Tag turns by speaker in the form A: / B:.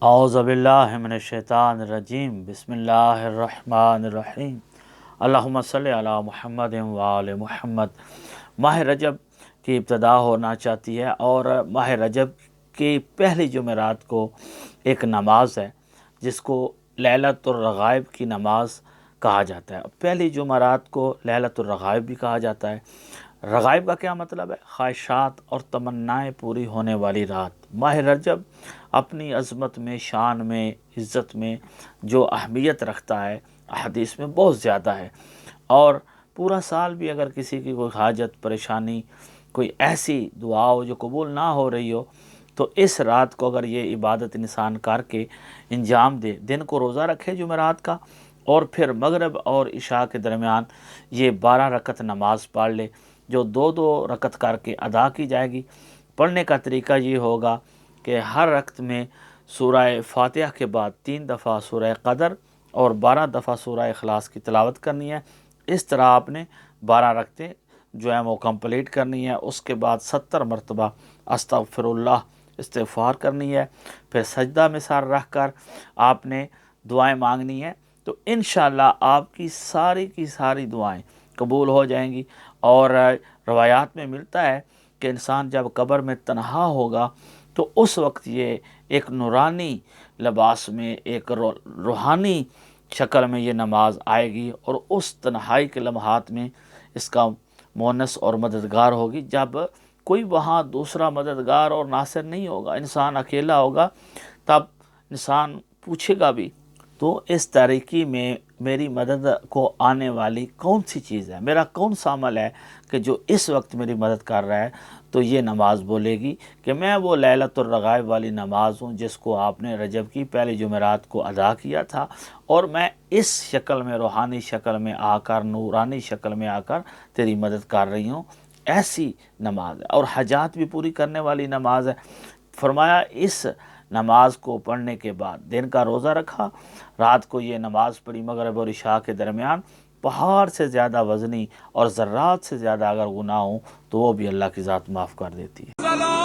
A: اعوذ باللہ من الشیطان الرجیم بسم اللہ الرحمن الرحیم اللہم صلی علی محمد وآل محمد۔ ماہ رجب کی ابتدا ہونا چاہتی ہے اور ماہ رجب کی پہلی جمعرات کو ایک نماز ہے جس کو لیلۃ الرغائب کی نماز کہا جاتا ہے۔ پہلی جمعرات کو لیلۃ الرغائب بھی کہا جاتا ہے۔ رغائب کا کیا مطلب ہے؟ خواہشات اور تمنائیں پوری ہونے والی رات۔ ماہ رجب اپنی عظمت میں، شان میں، عزت میں جو اہمیت رکھتا ہے احادیث میں بہت زیادہ ہے، اور پورا سال بھی اگر کسی کی کوئی حاجت پریشانی، کوئی ایسی دعا ہو جو قبول نہ ہو رہی ہو، تو اس رات کو اگر یہ عبادت انسان کر کے انجام دے، دن کو روزہ رکھے جمعرات کا، اور پھر مغرب اور عشاء کے درمیان یہ 12 رکعت نماز پڑھ لے جو دو دو رکعت کر کے ادا کی جائے گی۔ پڑھنے کا طریقہ یہ ہوگا کہ ہر رکعت میں سورہ فاتحہ کے بعد 3 دفعہ سورہ قدر اور 12 دفعہ سورہ اخلاص کی تلاوت کرنی ہے۔ اس طرح آپ نے 12 رکعتیں جو ہیں وہ کمپلیٹ کرنی ہے۔ اس کے بعد 70 مرتبہ استغفر اللہ استغفار کرنی ہے۔ پھر سجدہ میں سر رکھ کر آپ نے دعائیں مانگنی ہے، تو انشاءاللہ آپ کی ساری دعائیں قبول ہو جائیں گی۔ اور روایات میں ملتا ہے کہ انسان جب قبر میں تنہا ہوگا تو اس وقت یہ ایک نورانی لباس میں، ایک روحانی شکل میں یہ نماز آئے گی، اور اس تنہائی کے لمحات میں اس کا مونس اور مددگار ہوگی۔ جب کوئی وہاں دوسرا مددگار اور ناصر نہیں ہوگا، انسان اکیلا ہوگا، تب انسان پوچھے گا بھی تو اس تاریکی میں میری مدد کو آنے والی کون سی چیز ہے، میرا کون سا عمل ہے کہ جو اس وقت میری مدد کر رہا ہے؟ تو یہ نماز بولے گی کہ میں وہ لیلۃ الرغائب والی نماز ہوں جس کو آپ نے رجب کی پہلی جمعرات کو ادا کیا تھا، اور میں اس شکل میں، روحانی شکل میں آ کر، نورانی شکل میں آ کر تیری مدد کر رہی ہوں۔ ایسی نماز ہے، اور حاجات بھی پوری کرنے والی نماز ہے۔ فرمایا اس نماز کو پڑھنے کے بعد دن کا روزہ رکھا، رات کو یہ نماز پڑھی مغرب اور عشاء کے درمیان، پہاڑ سے زیادہ وزنی اور ذرات سے زیادہ اگر گناہ ہوں تو وہ بھی اللہ کی ذات معاف کر دیتی ہے۔